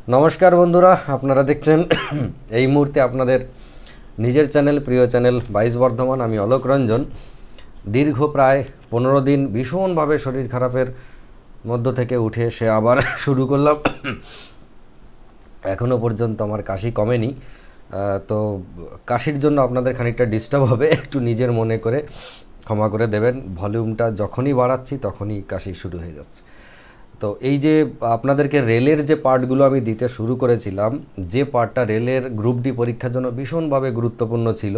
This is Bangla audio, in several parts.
নমস্কার বন্ধুরা, আপনারা দেখছেন এই মুহূর্তে আপনাদের নিজের চ্যানেল, প্রিয় চ্যানেল 22 বর্ধমান। আমি অলোক রঞ্জন। দীর্ঘ প্রায় 15 দিন ভীষণভাবে শরীর খারাপের মধ্য থেকে উঠে এসে আবার শুরু করলাম। এখনও পর্যন্ত আমার কাশি কমেনি, তো কাশির জন্য আপনাদের খানিকটা ডিস্টার্ব হবে, একটু নিজের মনে করে ক্ষমা করে দেবেন। ভলিউমটা যখনই বাড়াচ্ছি তখনই কাশি শুরু হয়ে যাচ্ছে। তো এই যে আপনাদেরকে রেলের যে পার্টগুলো আমি দিতে শুরু করেছিলাম, যে পার্টটা রেলের গ্রুপ ডি পরীক্ষার জন্য ভীষণভাবে গুরুত্বপূর্ণ ছিল,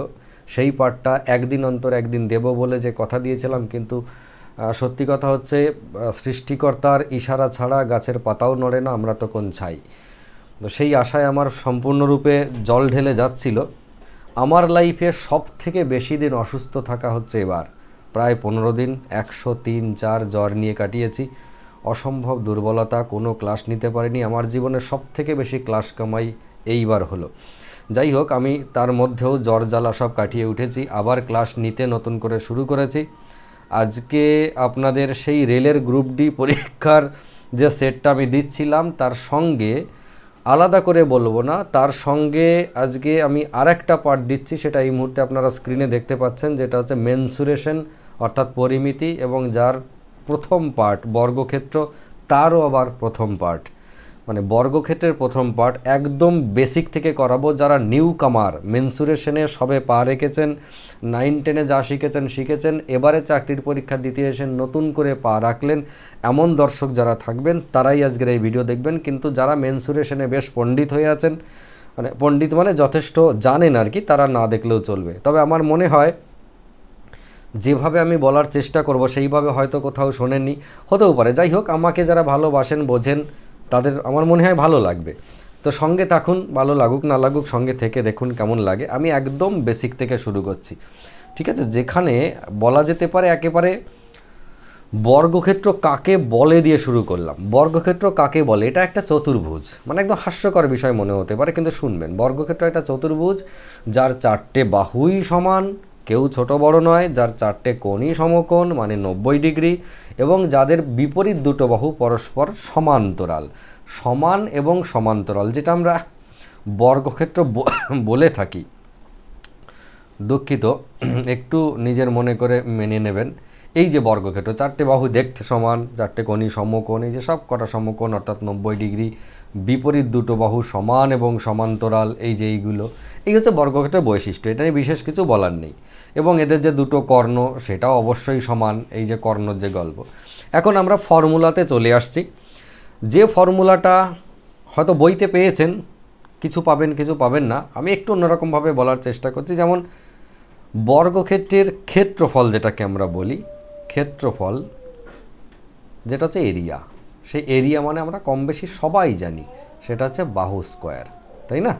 সেই পার্টটা একদিন অন্তর একদিন দেব বলে যে কথা দিয়েছিলাম, কিন্তু সত্যি কথা হচ্ছে সৃষ্টিকর্তার ইশারা ছাড়া গাছের পাতাও নড়ে না, আমরা তখন ছাই। তো সেই আশায় আমার সম্পূর্ণরূপে জল ঢেলে যাচ্ছিল। আমার লাইফে সব থেকে বেশি দিন অসুস্থ থাকা হচ্ছে এবার, প্রায় 15 দিন 103-4 জ্বর নিয়ে কাটিয়েছি। অসম্ভব দুর্বলতা, কোনো ক্লাস নিতে পারিনি। আমার জীবনের সব থেকে বেশি ক্লাস কামাই এইবার হলো। যাই হোক, আমি তার মধ্যেও জ্বর জ্বালা সব কাটিয়ে উঠেছি, আবার ক্লাস নিতে নতুন করে শুরু করেছি। আজকে আপনাদের সেই রেলের গ্রুপ ডি পরীক্ষার যে সেটটা আমি দিচ্ছিলাম তার সঙ্গে আলাদা করে বলবো না, তার সঙ্গে আজকে আমি আরেকটা পার্ট দিচ্ছি, সেটা এই মুহূর্তে আপনারা স্ক্রিনে দেখতে পাচ্ছেন, যেটা হচ্ছে মেনসুরেশন অর্থাৎ পরিমিতি, এবং যার প্রথম পার্ট বর্গক্ষেত্র, তারও আবার প্রথম পার্ট, মানে বর্গক্ষেত্রের প্রথম পার্ট একদম বেসিক থেকে করাবো। যারা নিউ কামার, মেনসুরেশনে সবে পা রেখেছেন, 9-10-এ যা শিখেছেন, এবারে চাকরির পরীক্ষা দিতে এসে নতুন করে পা রাখলেন, এমন দর্শক যারা থাকবেন তারাই আজকের এই ভিডিও দেখবেন। কিন্তু যারা মেনসুরেশনে বেশ পণ্ডিত হয়ে আছেন, মানে পণ্ডিত মানে যথেষ্ট জানেন আর কি, তারা না দেখলেও চলবে। তবে আমার মনে হয় যেভাবে আমি বলার চেষ্টা করব সেইভাবে হয়তো কোথাও শোনেননি, হতেও পারে। যাই হোক, আমাকে যারা ভালোবাসেন, বোঝেন, তাদের আমার মনে হয় ভালো লাগবে। তো সঙ্গে থাকুন, ভালো লাগুক না লাগুক সঙ্গে থেকে দেখুন কেমন লাগে। আমি একদম বেসিক থেকে শুরু করছি, ঠিক আছে? যেখানে বলা যেতে পারে একেবারে বর্গক্ষেত্র কাকে বলে দিয়ে শুরু করলাম। বর্গক্ষেত্র কাকে বলে? এটা একটা চতুর্ভুজ, মানে একদম হাস্যকর বিষয় মনে হতে পারে, কিন্তু শুনবেন। বর্গক্ষেত্র একটা চতুর্ভুজ যার 4টে বাহুই সমান, কেউ ছোট বড় নয়, যার 4টে কোণই সমকোণ মানে 90 ডিগ্রি, এবং যাদের বিপরীত দুটো বাহু পরস্পর সমান্তরাল। সমান এবং সমান্তরাল, যেটা আমরা বর্গক্ষেত্র বলে থাকি। দুঃখিত, একটু নিজের মনে করে মেনে নেবেন। এই যে বর্গক্ষেত্র, 4টে বাহু দেখতে সমান, 4টে কোণই সমকোণ, এই যে সব কটা সমকোণ অর্থাৎ 90 ডিগ্রি, বিপরীত দুটো বাহু সমান এবং সমান্তরাল, এই যে এইগুলো, এই হচ্ছে বর্গক্ষেত্রের বৈশিষ্ট্য। এটা নিয়ে বিশেষ কিছু বলার নেই। এবং এদের যে দুটো কর্ণ, সেটাও অবশ্যই সমান, এই যে কর্ণর যে গল্প। এখন আমরা ফর্মুলাতে চলে আসছি, যে ফর্মুলাটা হয়তো বইতে পেয়েছেন, কিছু পাবেন কিছু পাবেন না। আমি একটু অন্যরকমভাবে বলার চেষ্টা করছি। যেমন বর্গক্ষেত্রের ক্ষেত্রফল, যেটাকে আমরা বলি ক্ষেত্রফল, যেটা হচ্ছে এরিয়া, সেই এরিয়া মানে আমরা কম বেশি সবাই জানি, সেটা হচ্ছে বাহু স্কোয়ার, তাই না?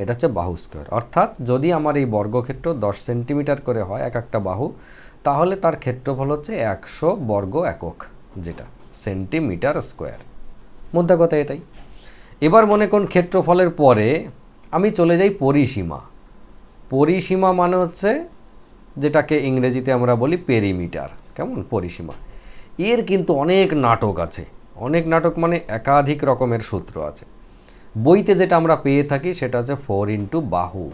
এটা হচ্ছে বাহু স্কোয়ার। অর্থাৎ যদি আমার এই বর্গক্ষেত্র 10 সেন্টিমিটার করে হয় এক একটা বাহু, তাহলে তার ক্ষেত্রফল হচ্ছে 100 বর্গ একক, যেটা সেন্টিমিটার স্কোয়ার। মোদ্দা কথা এটাই। এবার মনে করুন ক্ষেত্রফলের পরে আমি চলে যাই পরিসীমা। পরিসীমা মানে হচ্ছে যেটাকে ইংরেজিতে আমরা বলি পেরিমিটার। কেমন? পরিসীমা। এর কিন্তু অনেক নাটক আছে, অনেক নাটক মানে একাধিক রকমের সূত্র আছে। বইতে যেটা আমরা পেয়ে থাকি সেটা হচ্ছে 4 বাহু।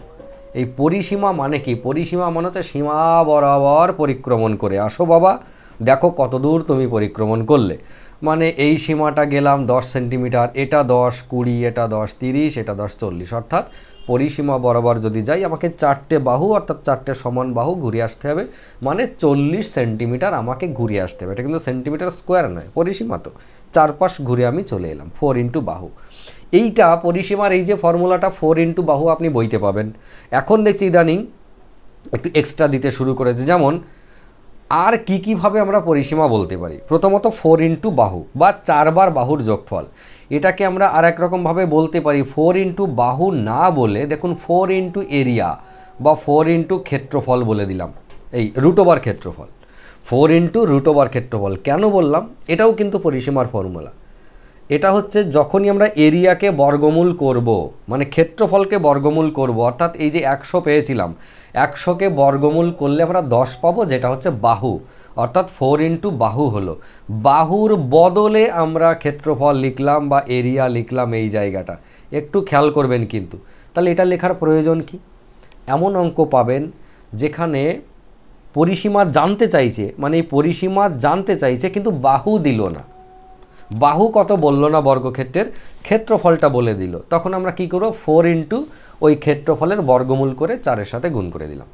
এই পরিসীমা মানে কি? পরিসীমা মানে হচ্ছে সীমা বরাবর পরিক্রমণ করে আসো বাবা, দেখো কত দূর তুমি পরিক্রমণ করলে। মানে এই সীমাটা গেলাম 10 সেন্টিমিটার, এটা 10, 20, এটা 10, 30, এটা 10, 40, অর্থাৎ পরিসীমা বরাবর যদি যাই আমাকে 4টে বাহু অর্থাৎ 4টে সমান বাহু ঘুরে আসতে হবে, মানে 40 সেন্টিমিটার আমাকে ঘুরে আসতে হবে। এটা কিন্তু সেন্টিমিটার স্কোয়ার নয়, পরিসীমা তো চারপাশ ঘুরে আমি চলে এলাম। 4 বাহু, এইটা পরিসীমার এই যে ফর্মুলাটা 4 বাহু আপনি বইতে পাবেন। এখন দেখছি ইদানিং একটু এক্সট্রা দিতে শুরু করেছে। যেমন আর কীভাবে আমরা পরিসীমা বলতে পারি? প্রথমত 4 বাহু বা 4বার বাহুর যোগফল, এটাকে আমরা আর এক রকমভাবে বলতে পারি। 4 বাহু না বলে দেখুন 4 এরিয়া বা 4 ক্ষেত্রফল বলে দিলাম, এই √ওভার ক্ষেত্রফল। 4 √ওভার ক্ষেত্রফল কেন বললাম? এটাও কিন্তু পরিসীমার ফর্মুলা। এটা হচ্ছে যখনই আমরা এরিয়াকে বর্গমূল করব, মানে ক্ষেত্রফলকে বর্গমূল করব, অর্থাৎ এই যে 100 পেয়েছিলাম, 100কে বর্গমূল করলে আমরা 10 পাবো, যেটা হচ্ছে বাহু। অর্থাৎ 4 ইন্টু বাহু হলো, বাহুর বদলে আমরা ক্ষেত্রফল লিখলাম বা এরিয়া লিখলাম এই জায়গাটা, একটু খেয়াল করবেন কিন্তু। তাহলে এটা লেখার প্রয়োজন কি? এমন অঙ্ক পাবেন যেখানে পরিসীমা জানতে চাইছে, মানে এই পরিসীমা জানতে চাইছে কিন্তু বাহু দিল না, বাহু কত বললো না বর্গক্ষেত্রের, ক্ষেত্রফলটা বলে দিল। তখন আমরা কি করব, 4 ইন্টু ওই ক্ষেত্রফলের বর্গমূল করে 4-এর সাথে গুণ করে দিলাম,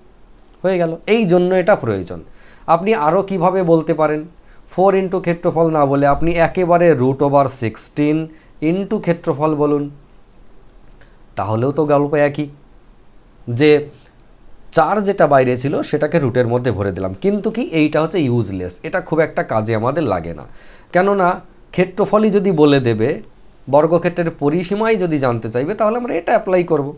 হয়ে গেল। এই জন্য এটা প্রয়োজন। আপনি আরও কিভাবে বলতে পারেন, 4 ইন্টু ক্ষেত্রফল না বলে আপনি একেবারে √16 ইন্টু ক্ষেত্রফল বলুন, তাহলেও তো গল্প একই, যে 4 যেটা বাইরে ছিল সেটাকে রুটের মধ্যে ভরে দিলাম। কিন্তু কি এইটা হচ্ছে ইউজলেস, এটা খুব একটা কাজে আমাদের লাগে না। কেননা ক্ষেত্রফলই যদি বলে দেবে, বর্গক্ষেত্রের পরিসীমাই যদি জানতে চাইবে, তাহলে আমরা এটা অ্যাপ্লাই করব।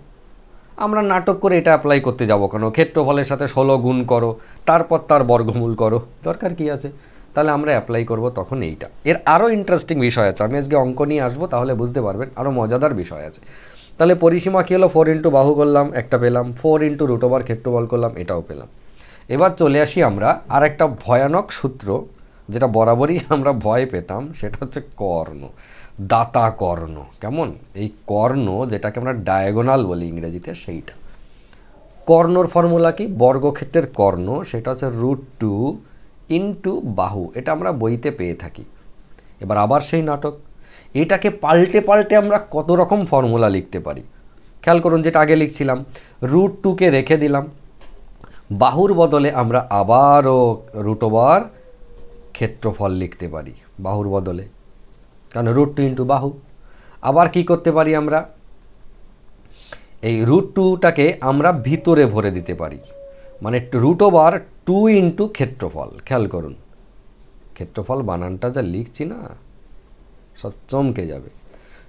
আমরা নাটক করে এটা অ্যাপ্লাই করতে যাব কেন? ক্ষেত্রফলের সাথে 16 গুণ করো, তারপর তার বর্গমূল করো, দরকার কি আছে? তাহলে আমরা অ্যাপ্লাই করব তখন এইটা। এর আরও ইন্টারেস্টিং বিষয় আছে, আমি আজকে অঙ্ক নিয়ে আসবো, তাহলে বুঝতে পারবেন, আরও মজাদার বিষয় আছে। তাহলে পরিসীমা কী হলো, 4 ইন্টু বাহু করলাম, একটা পেলাম, 4 ইন্টু √ওভার ক্ষেত্রফল করলাম, এটাও পেলাম। এবার চলে আসি আমরা আর একটা ভয়ানক সূত্র, যেটা বরাবরই আমরা ভয় পেতাম, সেটা হচ্ছে কর্ণ, দাতা কর্ণ। কেমন? এই কর্ণ যেটাকে আমরা ডায়াগোনাল বলি ইংরেজিতে, সেইটা। কর্ণর ফর্মুলা কি? বর্গক্ষেত্রের কর্ণ সেটা হচ্ছে √2 ইন্টু বাহু, এটা আমরা বইতে পেয়ে থাকি। এবার আবার সেই নাটক, এটাকে পাল্টে পাল্টে আমরা কত রকম ফর্মুলা লিখতে পারি। খেয়াল করুন, যেটা আগে লিখছিলাম, √2কে রেখে দিলাম, বাহুর বদলে আমরা আবারও √ওভার ক্ষেত্রফল লিখতে পারি বাহুর বদলে, কারণ √2 ইন্টু বাহু। আবার কি করতে পারি আমরা, এই √2টাকে আমরা ভিতরে ভরে দিতে পারি, মানে √ওভার 2 ইন্টু ক্ষেত্রফল। খেয়াল করুন, ক্ষেত্রফল বানানটা যা লিখছি না, সব চমকে যাবে।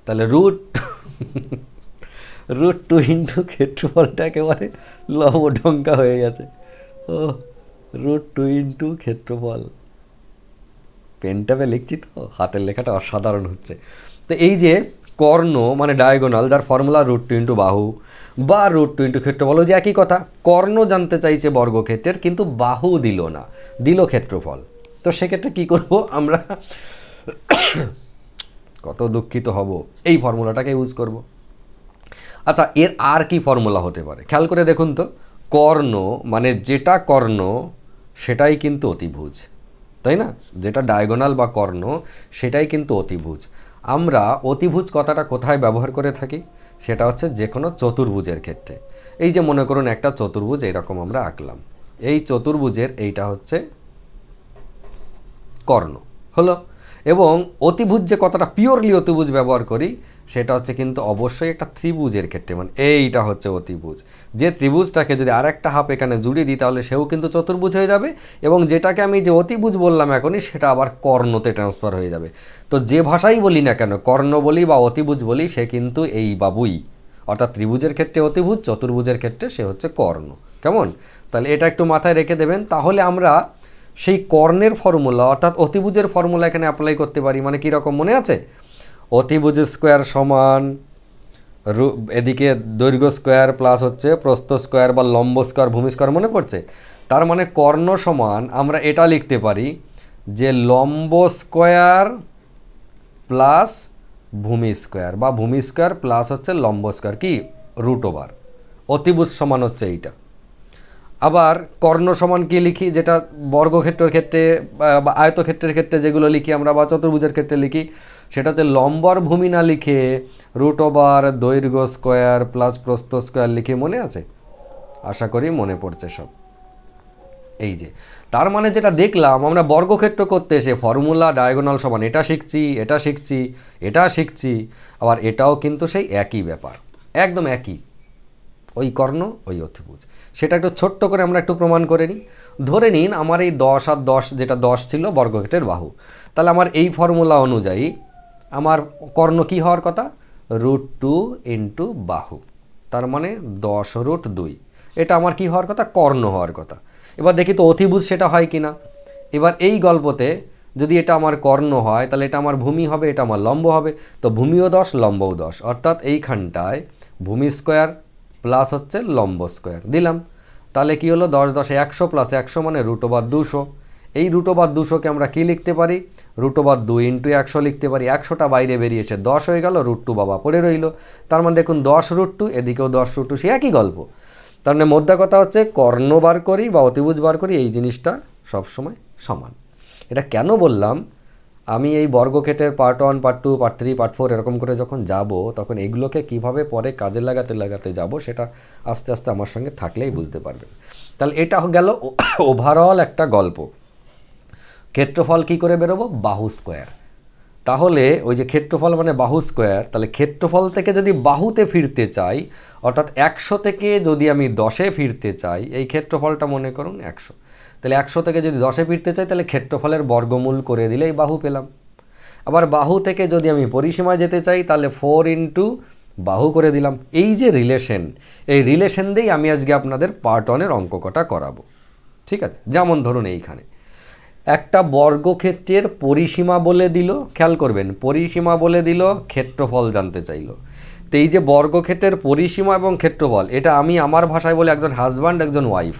তাহলে √2 ইন্টু ক্ষেত্রফলটা একেবারে লবঢঙ্কা হয়ে গেছে। ও, √2 ইন্টু ক্ষেত্রফল, পেনটাপে লিখছি তো, হাতের লেখাটা অসাধারণ হচ্ছে। তো এই যে কর্ণ মানে ডায়াগোনাল, যার ফর্মুলা √2 ইন্টু বাহু বা √2 ইন্টু ক্ষেত্রফল, যে একই কথা। কর্ণ জানতে চাইছে বর্গক্ষেত্রের, কিন্তু বাহু দিল না, দিল ক্ষেত্রফল। তো সেক্ষেত্রে কি করব আমরা, কত দুঃখিত হব, এই ফর্মুলাটাকে ইউজ করব। আচ্ছা, এর আর কি ফর্মুলা হতে পারে? খেয়াল করে দেখুন তো, কর্ণ মানে যেটা কর্ণ সেটাই কিন্তু অতিভুজ, তাই না? যেটা ডায়াগোনাল বা কর্ণ সেটাই কিন্তু অতিভুজ। আমরা অতিভুজ কথাটা কোথায় ব্যবহার করে থাকি? সেটা হচ্ছে যে কোনো চতুর্ভুজের ক্ষেত্রে। এই যে মনে করুন একটা চতুর্ভুজ এরকম আমরা আঁকলাম, এই চতুর্ভুজের এইটা হচ্ছে কর্ণ হলো। এবং অতিভুজ যে কথাটা পিওরলি অতিভুজ ব্যবহার করি, সেটা হচ্ছে কিন্তু অবশ্যই একটা ত্রিভুজের ক্ষেত্রে, মানে এইটা হচ্ছে অতিভুজ। যে ত্রিভুজটাকে যদি আর একটা হাফ এখানে জুড়িয়ে দিই, তাহলে সেও কিন্তু চতুর্ভুজ হয়ে যাবে, এবং যেটাকে আমি যে অতিভুজ বললাম এখনই, সেটা আবার কর্ণতে ট্রান্সফার হয়ে যাবে। তো যে ভাষাই বলি না কেন, কর্ণ বলি বা অতিভুজ বলি, সে কিন্তু এই বাবুই, অর্থাৎ ত্রিভুজের ক্ষেত্রে অতিভুজ, চতুর্ভুজের ক্ষেত্রে সে হচ্ছে কর্ণ। কেমন? তাহলে এটা একটু মাথায় রেখে দেবেন, তাহলে আমরা সেই কর্ণের ফর্মুলা অর্থাৎ অতিভুজের ফর্মুলা এখানে অ্যাপ্লাই করতে পারি। মানে কীরকম মনে আছে? অতিভুজ স্কোয়ার সমান এদিকে দৈর্ঘ্য স্কোয়ার প্লাস হচ্ছে প্রস্থ স্কোয়ার বা লম্ব স্কোয়ার ভূমি স্কোয়ার, মনে পড়ছে? তার মানে কর্ণ সমান আমরা এটা লিখতে পারি যে লম্ব স্কোয়ার প্লাস ভূমি স্কোয়ার বা ভূমি স্কোয়ার প্লাস হচ্ছে লম্ব স্কোয়ার, কি √ওভার। অতিভুজ সমান হচ্ছে এইটা। আবার কর্ণ সমান কি লিখি, যেটা বর্গক্ষেত্রের ক্ষেত্রে বা আয়তক্ষেত্রের ক্ষেত্রে যেগুলো লিখি আমরা, বা চতুর্ভুজের ক্ষেত্রে লিখি, সেটা হচ্ছে লম্ব আর ভূমি না লিখে √ওভার দৈর্ঘ্য স্কোয়ার প্লাস প্রস্থ স্কোয়ার লিখে, মনে আছে? আশা করি মনে পড়ছে সব। এই যে তার মানে যেটা দেখলাম, আমরা বর্গক্ষেত্র করতে এসে ফর্মুলা ডায়াগোনাল সমান এটা শিখছি, এটা শিখছি, এটা শিখছি, আবার এটাও কিন্তু সেই একই ব্যাপার, একদম একই, ওই কর্ণ ওই অতিভুজ। সেটা একটু ছোট্ট করে আমরা একটু প্রমাণ করে নিই। ধরে নিন আমার এই 10 আর 10, যেটা 10 ছিল বর্গক্ষেত্রের বাহু, তাহলে আমার এই ফর্মুলা অনুযায়ী আমার কর্ণ কি হওয়ার কথা? √2 ইন্টু বাহু, তার মানে 10√2, এটা আমার কি হওয়ার কথা? কর্ণ হওয়ার কথা। এবার দেখি তো অতিভুজ সেটা হয় কি না। এবার এই গল্পতে যদি এটা আমার কর্ণ হয়, তাহলে এটা আমার ভূমি হবে, এটা আমার লম্ব হবে। তো ভূমিও 10 লম্বও 10, অর্থাৎ এইখানটায় ভূমি স্কোয়ার প্লাস হচ্ছে লম্ব স্কোয়ার দিলাম। তাহলে কি হলো? 10 10 100 প্লাস 100 মানে √ওভার 200। এই √200-কে আমরা কি লিখতে পারি, √2 ইন্টু 100 লিখতে পারি। 100টা বাইরে বেরিয়েছে 10 হয়ে গেল, √2 বাবা পড়ে রইল। তার মানে দেখুন 10√2, এদিকেও 10√2, সে একই গল্প। তার মানে মোদ্দা কথা হচ্ছে কর্ণ বার করি বা অতিভুজ বার করি, এই জিনিসটা সবসময় সমান। এটা কেন বললাম, আমি এই বর্গক্ষেত্রের পার্ট 1, পার্ট 2, পার্ট 3, পার্ট 4 এরকম করে যখন যাব, তখন এগুলোকে কিভাবে পরে কাজে লাগাতে যাব সেটা আস্তে আস্তে আমার সঙ্গে থাকলেই বুঝতে পারবেন। তাহলে এটা গেল ওভারঅল একটা গল্প। ক্ষেত্রফল কি করে বেরোবো, বাহু স্কোয়ার। তাহলে ওই যে ক্ষেত্রফল মানে বাহু স্কোয়ার, তাহলে ক্ষেত্রফল থেকে যদি বাহুতে ফিরতে চাই, অর্থাৎ 100 থেকে যদি আমি 10-এ ফিরতে চাই, এই ক্ষেত্রফলটা মনে করুন 100, তাহলে 100 থেকে যদি 10-এ ফিরতে চাই, তাহলে ক্ষেত্রফলের বর্গমূল করে দিলেই বাহু পেলাম। আবার বাহু থেকে যদি আমি পরিসীমায় যেতে চাই, তাহলে 4 ইন্টু বাহু করে দিলাম। এই যে রিলেশন, এই রিলেশন দিয়েই আমি আজকে আপনাদের পার্ট 1-এর অঙ্ক কটা করাবো। ঠিক আছে, যেমন ধরুন এইখানে একটা বর্গক্ষেত্রের পরিসীমা বলে দিল, খেয়াল করবেন, পরিসীমা বলে দিল, ক্ষেত্রফল জানতে চাইল। তো এই যে বর্গক্ষেত্রের পরিসীমা এবং ক্ষেত্রফল, এটা আমি আমার ভাষায় বলে একজন হাজব্যান্ড একজন ওয়াইফ,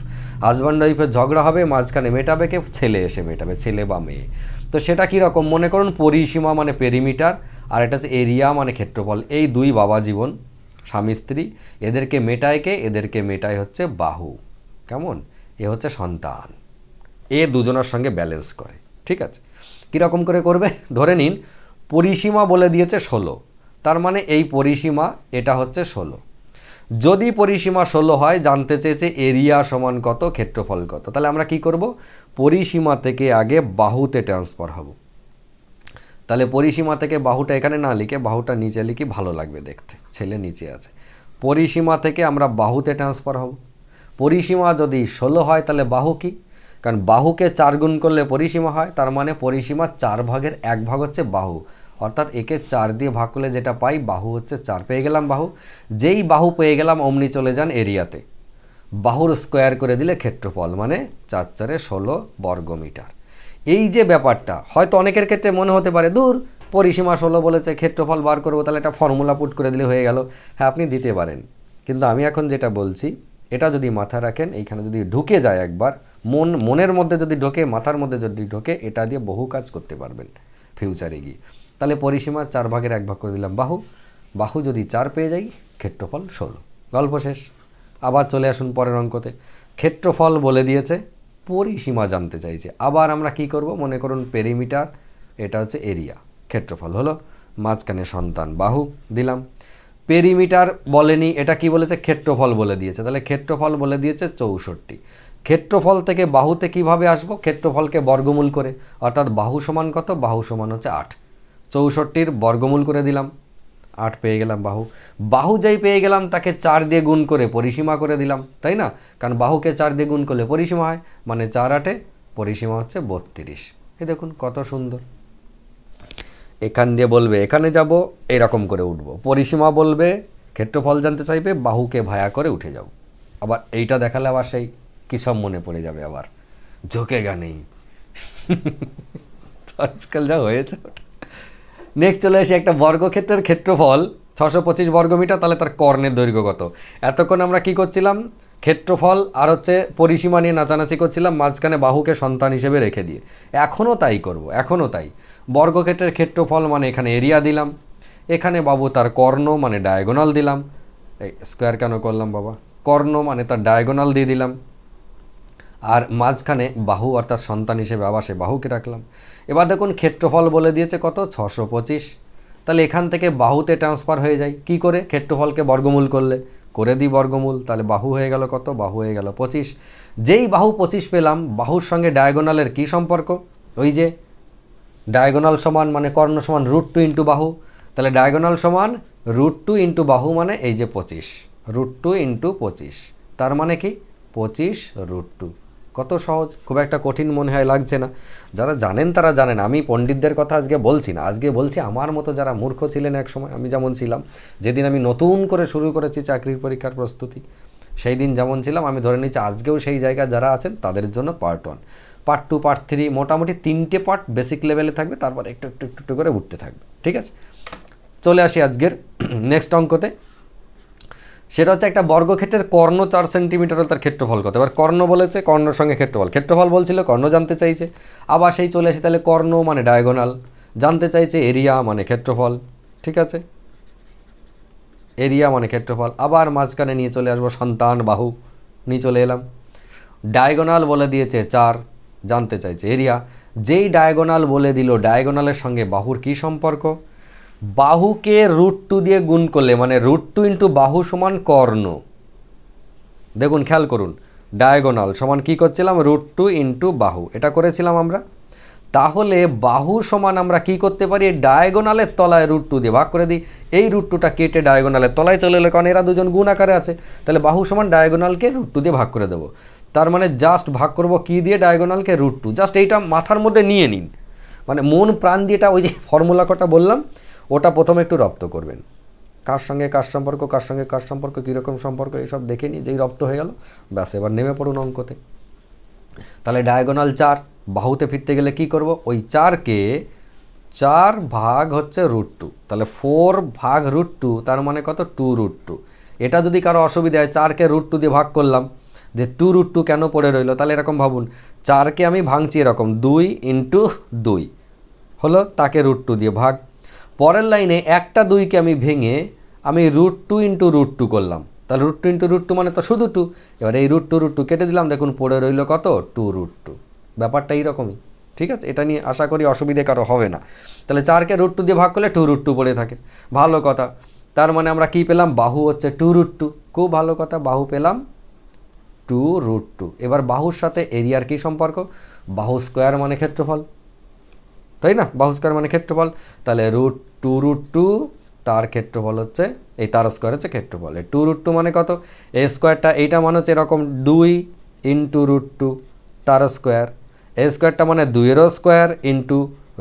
হাজব্যান্ড ওয়াইফের ঝগড়া হবে, মাঝখানে মেটাবে কে, ছেলে এসে মেটাবে, ছেলে বা মেয়ে। তো সেটা কীরকম মনে করুন, পরিসীমা মানে পেরিমিটার, আর এটা হচ্ছে এরিয়া মানে ক্ষেত্রফল। এই দুই বাবা জীবন, স্বামী স্ত্রী, এদেরকে মেটায় কে, এদেরকে মেটায় হচ্ছে বাহু। কেমন, এ হচ্ছে সন্তান, এ দুজনের সঙ্গে ব্যালেন্স করে। ঠিক আছে, কীরকম করে করবে, ধরে নিন পরিসীমা বলে দিয়েছে 16, তার মানে এই পরিসীমা এটা হচ্ছে 16। যদি পরিসীমা 16 হয়, জানতে চেয়েছে এরিয়া সমান কত, ক্ষেত্রফল কত, তাহলে আমরা কি করব, পরিসীমা থেকে আগে বাহুতে ট্রান্সফার হব। তাহলে পরিসীমা থেকে বাহুটা এখানে না লিখে বাহুটা নিচে লিখি, ভালো লাগবে দেখতে, ছেলে নিচে আছে। পরিসীমা থেকে আমরা বাহুতে ট্রান্সফার হব। পরিসীমা যদি 16 হয়, তাহলে বাহু কি, কারণ বাহুকে 4 গুণ করলে পরিসীমা হয়, তার মানে পরিসীমা 4 ভাগের 1 ভাগ হচ্ছে বাহু, অর্থাৎ একে 4 দিয়ে ভাগ করলে যেটা পাই, বাহু হচ্ছে 4, পেয়ে গেলাম বাহু। যেই বাহু পেয়ে গেলাম, অমনি চলে যান এরিয়াতে, বাহুর স্কোয়ার করে দিলে ক্ষেত্রফল, মানে 4 4 16 বর্গমিটার। এই যে ব্যাপারটা হয়তো অনেকের ক্ষেত্রে মনে হতে পারে, দূর পরিসীমা 16 বলেছে, ক্ষেত্রফল বার করবো, তাহলে একটা ফর্মুলা পুট করে দিলে হয়ে গেল। হ্যাঁ, আপনি দিতে পারেন, কিন্তু আমি এখন যেটা বলছি এটা যদি মাথায় রাখেন, এইখানে যদি ঢুকে যায় একবার, মনের মধ্যে যদি ঢোকে, মাথার মধ্যে যদি ঢোকে, এটা দিয়ে বহু কাজ করতে পারবেন ফিউচারে গিয়ে। তাহলে পরিসীমা 4 ভাগের 1 ভাগ করে দিলাম বাহু, বাহু যদি 4 পেয়ে যাই, ক্ষেত্রফল 16, গল্প শেষ। আবার চলে আসুন পরের অঙ্কতে, ক্ষেত্রফল বলে দিয়েছে, পরিসীমা জানতে চাইছে। আবার আমরা কি করব, মনে করুন পেরিমিটার, এটা হচ্ছে এরিয়া, ক্ষেত্রফল হলো, মাঝখানে সন্তান বাহু দিলাম। পেরিমিটার বলেনি, এটা কি বলেছে, ক্ষেত্রফল বলে দিয়েছে, তাহলে ক্ষেত্রফল বলে দিয়েছে 64। ক্ষেত্রফল থেকে বাহুতে কিভাবে আসবো, ক্ষেত্রফলকে বর্গমূল করে, অর্থাৎ বাহু সমান কত, বাহু সমান হচ্ছে 8, 64-র বর্গমূল করে দিলাম, 8 পেয়ে গেলাম বাহু। বাহু যেই পেয়ে গেলাম, তাকে 4 দিয়ে গুণ করে পরিসীমা করে দিলাম, তাই না, কারণ বাহুকে 4 দিয়ে গুণ করলে পরিসীমা হয়, মানে 4 8-এ পরিসীমা হচ্ছে 32। এই দেখুন কত সুন্দর। এখান দিয়ে বলবে এখানে যাব, এরকম করে উঠবো, পরিসীমা বলবে, ক্ষেত্রফল জানতে চাইবে, বাহুকে ভায়া করে উঠে যাব। আবার এইটা দেখালে আবার সেই কী সব মনে পড়ে যাবে, আবার ঝোঁকেগা নেই আজকাল যা হয়েছে। নেক্সট চলে আসি, একটা বর্গক্ষেত্রের ক্ষেত্রফল 625 বর্গমিটার, তাহলে তার কর্ণের দৈর্ঘ্য কত। এতক্ষণ আমরা কি করছিলাম, ক্ষেত্রফল আর হচ্ছে পরিসীমা নিয়ে নাচানাচি করছিলাম, মাঝখানে বাহুকে সন্তান হিসেবে রেখে দিয়ে। এখনও তাই করব, এখনও তাই। বর্গক্ষেত্রের ক্ষেত্রফল মানে এখানে এরিয়া দিলাম, এখানে বাবু তার কর্ণ মানে ডায়াগোনাল দিলাম। এই স্কোয়ার কেন করলাম বাবা, কর্ণ মানে তার ডায়াগোনাল দিয়ে দিলাম, আর মাঝখানে বাহু অর্থাৎ সন্তান হিসেবে আবার সে বাহুকে রাখলাম। এবার দেখুন ক্ষেত্রফল বলে দিয়েছে কত, 625। তাহলে এখান থেকে বাহুতে ট্রান্সফার হয়ে যায়, কি করে, ক্ষেত্রফলকে বর্গমূল করলে, করে দিই বর্গমূল, তাহলে বাহু হয়ে গেল কত, বাহু হয়ে গেল 25। যেই বাহু 25 পেলাম, বাহুর সঙ্গে ডায়াগোনালের কি সম্পর্ক, ওই যে ডায়াগোনাল সমান মানে কর্ণ সমান √2 ইন্টু বাহু, তাহলে ডায়াগোনাল সমান √2 ইন্টু বাহু, মানে এই যে 25, √2 ইন্টু 25, তার মানে কি 25 √2। কত সহজ, খুব একটা কঠিন মনে হয় লাগছে না। যারা জানেন তারা জানেন, আমি পণ্ডিতদের কথা আজকে বলছি না, আজকে বলছি আমার মতো যারা মূর্খ ছিলেন এক সময়, আমি যেমন ছিলাম, যেদিন আমি নতুন করে শুরু করেছি চাকরির পরীক্ষার প্রস্তুতি, সেই দিন যেমন ছিলাম, আমি ধরে নিচ্ছি আজকেও সেই জায়গায় যারা আছেন তাদের জন্য পার্ট 1, পার্ট 2, পার্ট 3, মোটামুটি 3টে পার্ট বেসিক লেভেলে থাকবে, তারপর একটু একটু একটু করে উঠতে থাকবে। ঠিক আছে, চলে আসি আজকের নেক্সট অঙ্কতে। সেটা হচ্ছে একটা বর্গক্ষেত্রের কর্ণ 4 সেন্টিমিটার হলে তার ক্ষেত্রফল কত। এবার কর্ণ বলেছে, কর্ণর সঙ্গে ক্ষেত্রফল বলছিল, কর্ণ জানতে চাইছে। আবার সেই চলে আসি, তাহলে কর্ণ মানে ডায়াগোনাল, জানতে চাইছে এরিয়া মানে ক্ষেত্রফল, ঠিক আছে, এরিয়া মানে ক্ষেত্রফল। আবার মাঝখানে নিয়ে চলে আসবো সন্তান, বাহু নিয়ে চলে এলাম। ডায়াগোনাল বলে দিয়েছে 4, জানতে চাইছে এরিয়া। যেই ডায়াগোনাল বলে দিল, ডায়াগোনালের সঙ্গে বাহুর কি সম্পর্ক? বাহুকে √2 দিয়ে গুণ করলে, মানে √2 ইন্টু বাহু সমান কর্ণ। দেখুন খেয়াল করুন, ডায়াগোনাল সমান কি করছিলাম? √2 ইন্টু বাহু, এটা করেছিলাম আমরা। তাহলে বাহু সমান আমরা কি করতে পারি? ডায়াগোনালের তলায় √2 দিয়ে ভাগ করে দিই। এই √2টা কেটে ডায়াগোনালের তলায় চলে এলো, কারণ এরা দুজন গুণ আকারে আছে। তাহলে বাহু সমান ডায়াগোনালকে √2 দিয়ে ভাগ করে দেবো। তার মানে জাস্ট ভাগ করব কি দিয়ে? ডায়াগোনালকে √2। জাস্ট এইটা মাথার মধ্যে নিয়ে নিন, মানে মন প্রাণ দিয়ে এটা, ওই যে ফর্মুলা কটা বললাম ওটা প্রথমে একটু রপ্ত করবেন। কার সঙ্গে কার সম্পর্ক, কার সঙ্গে কার সম্পর্ক, কীরকম সম্পর্ক, এইসব দেখে নিই। যেই রপ্ত হয়ে গেল ব্যাস, এবার নেমে পড়ুন অঙ্কতে। তাহলে ডায়াগোনাল 4, বাহুতে ফিরতে গেলে কি করব? ওই 4কে 4 ভাগ হচ্ছে √2, তাহলে 4 ভাগ √2, তার মানে কত? 2√2। এটা যদি কারো অসুবিধা হয়, 4কে √2 দিয়ে ভাগ করলাম, যে 2√2 কেন পড়ে রইল? তাহলে এরকম ভাবুন, 4কে আমি ভাঙছি এরকম 2 ইন্টু 2 হলো, তাকে √2 দিয়ে ভাগ। পরের লাইনে একটা 2কে আমি ভেঙে আমি √2 ইন্টু √2 করলাম, তাহলে √2 ইন্টু √2 মানে তো শুধু 2। এবার এই √2 কেটে দিলাম, দেখুন পড়ে রইল কত? 2√2। ব্যাপারটা এইরকমই, ঠিক আছে। এটা নিয়ে আশা করি অসুবিধে কারো হবে না। তাহলে 4কে √2 দিয়ে ভাগ করলে 2√2 পড়ে থাকে, ভালো কথা। তার মানে আমরা কি পেলাম? বাহু হচ্ছে 2√2, খুব ভালো কথা, বাহু পেলাম 2√2। এবার বাহুর সাথে এরিয়ার কি সম্পর্ক? বাহু স্কোয়ার মানে ক্ষেত্রফল, তাই না? বাহু স্কোয়ার মানে ক্ষেত্রফল। তাহলে √2√2, তার ক্ষেত্রফল হচ্ছে, এই তার স্কোয়ার হচ্ছে ক্ষেত্রফল। এই 2√2 মানে কত? এই স্কোয়ারটা, এইটা মানে হচ্ছে এরকম 2 ইন্টু √2 তার স্কোয়ার। এই স্কোয়ারটা মানে 2-এরও স্কোয়ার ইন্টু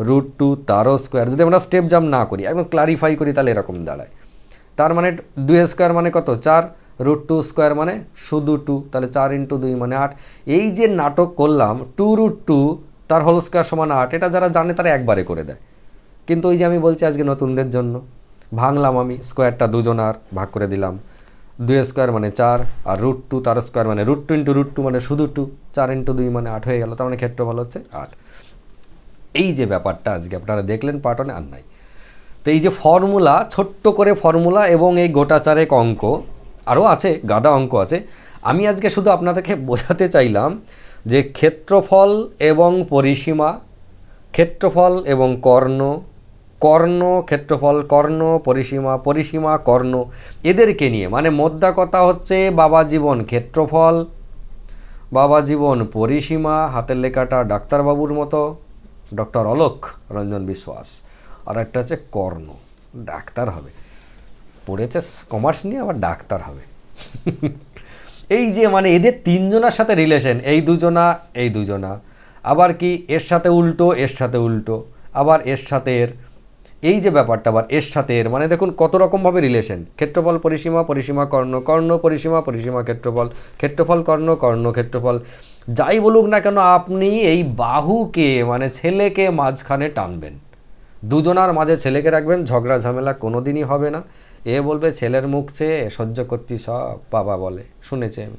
√2 তারও স্কোয়ার। যদি আমরা স্টেপ জাম্প না করি, একদম ক্লারিফাই করি, তাহলে এরকম দাঁড়ায়। তার মানে 2 স্কোয়ার মানে কত? 4, √2 স্কোয়ার মানে শুধু 2, তাহলে 4 ইন্টু 2 মানে 8। এই যে নাটক করলাম, 2√2 তার হোল স্কোয়ার সমান 8, এটা যারা জানে তারা একবারে করে দেয়। কিন্তু ওই যে আমি বলছি আজকে নতুনদের জন্য, ভাঙলাম আমি, স্কোয়ারটা দুজনার ভাগ করে দিলাম, 2 স্কোয়ার মানে 4, আর √2 তার স্কোয়ার মানে √2 ইন্টু √2 মানে শুধু 2, 4 ইন্টু 2 মানে 8 হয়ে গেল। তার মানে ক্ষেত্রফল হচ্ছে 8। এই যে ব্যাপারটা আজকে আপনারা দেখলেন পার্টনে, আর নাই। তো এই যে ফর্মুলা, ছোট্ট করে ফর্মুলা, এবং এই গোটা চারেক অঙ্ক, আরও আছে, গাদা অঙ্ক আছে। আমি আজকে শুধু আপনাদেরকে বোঝাতে চাইলাম যে ক্ষেত্রফল এবং পরিসীমা, ক্ষেত্রফল এবং কর্ণ, কর্ণ ক্ষেত্রফল, কর্ণ পরিসীমা, পরিসীমা কর্ণ, এদেরকে নিয়ে, মানে মোদ্দা কথা হচ্ছে বাবা জীবন ক্ষেত্রফল, বাবা জীবন পরিসীমা, হাতের লেখাটা ডাক্তারবাবুর মতো, ডক্টর অলোক রঞ্জন বিশ্বাস, আর একটা হচ্ছে কর্ণ, ডাক্তার হবে, পড়েছে কমার্স নিয়ে আবার ডাক্তার হবে। এই যে মানে এদের তিনজনের সাথে রিলেশন, এই দুজনা, এই দুজনা, আবার কি এর সাথে উল্টো, এর সাথে উল্টো, আবার এর সাথে এর, এই যে ব্যাপারটা, আবার এর সাথে এর, মানে দেখুন কত রকমভাবে রিলেশন। ক্ষেত্রফল পরিসীমা, পরিসীমা কর্ণ, কর্ণ পরিসীমা, পরিসীমা ক্ষেত্রফল, ক্ষেত্রফল কর্ণ, কর্ণ ক্ষেত্রফল। যাই বলুক না কেন, আপনি এই বাহুকে মানে ছেলেকে মাঝখানে টানবেন, দুজনার মাঝে ছেলেকে রাখবেন, ঝগড়া ঝামেলা কোনো দিনই হবে না। এ বলবে ছেলের মুখ চেয়ে সহ্য করছি সব, বাবা বলে, শুনেছি আমি,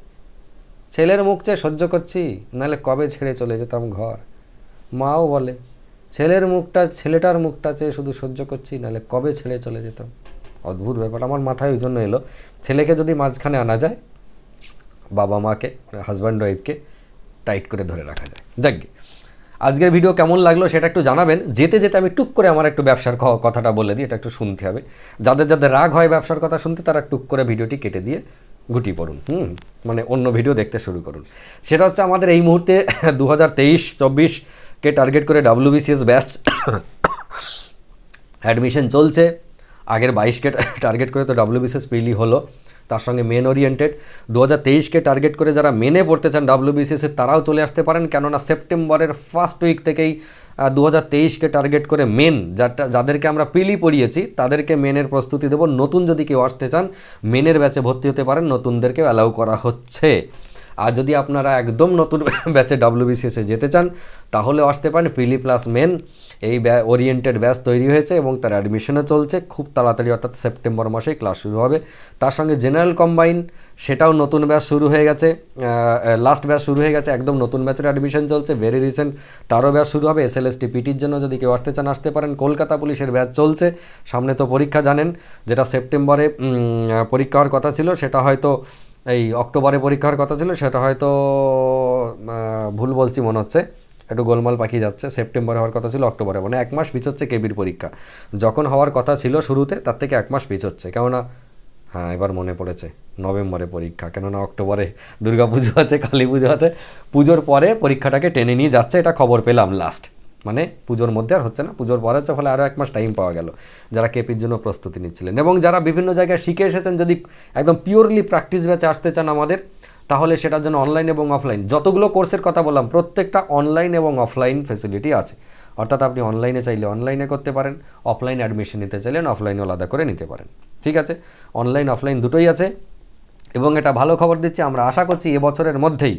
ছেলের মুখ চেয়ে সহ্য করছি, নাহলে কবে ছেড়ে চলে যেতাম ঘর। মাও বলে ছেলেটার মুখটা চেয়ে শুধু সহ্য করছি, নাহলে কবে ছেড়ে চলে যেতাম। অদ্ভুত ব্যাপার, আমার মাথায় ওই জন্য এলো, ছেলেকে যদি মাঝখানে আনা যায়, বাবা মাকে, হাজব্যান্ড ওয়াইফকে টাইট করে ধরে রাখা যায়। যাক, আজকের ভিডিও কেমন লাগলো সেটা একটু জানাবেন। যেতে যেতে আমি টুক করে আমার একটু ব্যবসার কথাটা বলে দিই, এটা একটু শুনতে হবে। যাদের যাদের রাগ হয় ব্যবসার কথা শুনতে, তারা টুক করে ভিডিওটি কেটে দিয়ে গুটি পড়ুন, মানে অন্য ভিডিও দেখতে শুরু করুন। সেটা হচ্ছে আমাদের এই মুহূর্তে 2023-24কে টার্গেট করে WBCS ব্যাচ অ্যাডমিশন চলছে। আগের 22কে টার্গেট করে তো WBCS প্রিলি হলো, তার সঙ্গে মেন ওরিয়েন্টেড। 2023কে টার্গেট করে যারা মেনে পড়তে চান WBCS, তারাও চলে আসতে পারেন, কেননা সেপ্টেম্বরের ফার্স্ট উইক থেকেই 2023কে টার্গেট করে মেন, যাদেরকে আমরা প্রিলি পড়িয়েছি তাদেরকে মেনের প্রস্তুতি দেবো। নতুন যদি কেউ আসতে চান মেনের ব্যাচে ভর্তি হতে পারেন, নতুনদেরকে অ্যালাউ করা হচ্ছে। আর যদি আপনারা একদম নতুন ব্যাচে WBCS যেতে চান তাহলে আসতে পারেন। প্রিলি প্লাস মেন এই ওরিয়েন্টেড ব্যাচ তৈরি হয়েছে এবং তার অ্যাডমিশনও চলছে খুব তাড়াতাড়ি, অর্থাৎ সেপ্টেম্বর মাসেই ক্লাস শুরু হবে। তার সঙ্গে জেনারেল কম্বাইন সেটাও নতুন ব্যাচ শুরু হয়ে গেছে, লাস্ট ব্যাচ শুরু হয়ে গেছে, একদম নতুন ব্যাচের অ্যাডমিশন চলছে, ভেরি রিসেন্ট তারও ব্যাচ শুরু হবে। SLST পিটির জন্য যদি কেউ আসতে চান আসতে পারেন। কলকাতা পুলিশের ব্যাচ চলছে, সামনে তো পরীক্ষা জানেন, যেটা সেপ্টেম্বরে পরীক্ষা হওয়ার কথা ছিল সেটা হয়তো এই অক্টোবরে পরীক্ষা হওয়ার কথা ছিল, সেটা হয়তো ভুল বলছি মনে হচ্ছে, একটু গোলমাল পাকিয়ে যাচ্ছে। সেপ্টেম্বরে হওয়ার কথা ছিল অক্টোবরে, মানে 1 মাস পিছোচ্ছে কেবির পরীক্ষা। যখন হওয়ার কথা ছিল শুরুতে তার থেকে 1 মাস পিছোচ্ছে, কেননা হ্যাঁ এবার মনে পড়েছে নভেম্বরে পরীক্ষা, কেননা অক্টোবরে দুর্গা পুজো আছে, কালী পুজো আছে, পুজোর পরে পরীক্ষাটাকে টেনে নিয়ে যাচ্ছে, এটা খবর পেলাম লাস্ট, মানে পুজোর মধ্যে আর হচ্ছে না, পুজোর পরে হচ্ছে, ফলে আরও 1 মাস টাইম পাওয়া গেল যারা কেপির জন্য প্রস্তুতি নিচ্ছিলেন। এবং যারা বিভিন্ন জায়গায় শিখে এসেছেন, যদি একদম পিওরলি প্র্যাকটিস ব্যাচে আসতে চান আমাদের, তাহলে সেটার জন্য অনলাইন এবং অফলাইন যতগুলো কোর্সের কথা বললাম প্রত্যেকটা অনলাইন এবং অফলাইন ফেসিলিটি আছে। অর্থাৎ আপনি অনলাইনে চাইলে অনলাইনে করতে পারেন, অফলাইন অ্যাডমিশন নিতে চাইলেন অফলাইনও আলাদা করে নিতে পারেন। ঠিক আছে, অনলাইন অফলাইন দুটোই আছে। এবং এটা ভালো খবর দিচ্ছি, আমরা আশা করছি এবছরের মধ্যেই,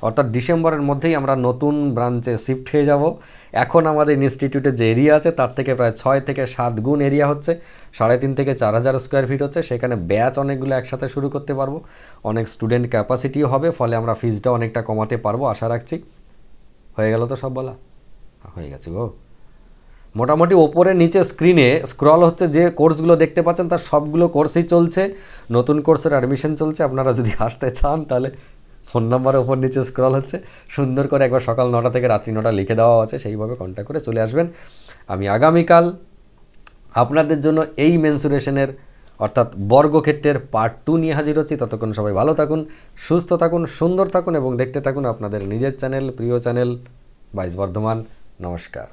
অর্থাৎ ডিসেম্বরের মধ্যেই আমরা নতুন ব্রাঞ্চে শিফট হয়ে যাব। এখন আমাদের ইনস্টিটিউটে যে এরিয়া আছে তার থেকে প্রায় 6 থেকে 7 গুণ এরিয়া হচ্ছে, 3.5 থেকে 4,000 স্কোয়ার ফিট হচ্ছে। সেখানে ব্যাচ অনেকগুলো একসাথে শুরু করতে পারবো, অনেক স্টুডেন্ট ক্যাপাসিটিও হবে, ফলে আমরা ফিজটাও অনেকটা কমাতে পারবো আশা রাখছি। হয়ে গেল তো সব বলা? হয়ে গেছে গো। মোটামুটি ওপরে নিচে স্ক্রিনে স্ক্রল হচ্ছে, যে কোর্সগুলো দেখতে পাচ্ছেন তার সবগুলো কোর্সই চলছে, নতুন কোর্সের অ্যাডমিশন চলছে। আপনারা যদি আসতে চান তাহলে ফোন নাম্বারের ওপর নিচে স্ক্রল হচ্ছে, সুন্দর করে একবার সকাল 9টা থেকে রাত্রি 9টা লিখে দেওয়া আছে, সেইভাবে কন্ট্যাক্ট করে চলে আসবেন। আমি আগামীকাল আপনাদের জন্য এই মেন্সুরেশনের অর্থাৎ বর্গক্ষেত্রের পার্ট 2 নিয়ে হাজির হচ্ছি। ততক্ষণ সবাই ভালো থাকুন, সুস্থ থাকুন, সুন্দর থাকুন এবং দেখতে থাকুন আপনাদের নিজের চ্যানেল, প্রিয় চ্যানেল 22 বর্ধমান। নমস্কার।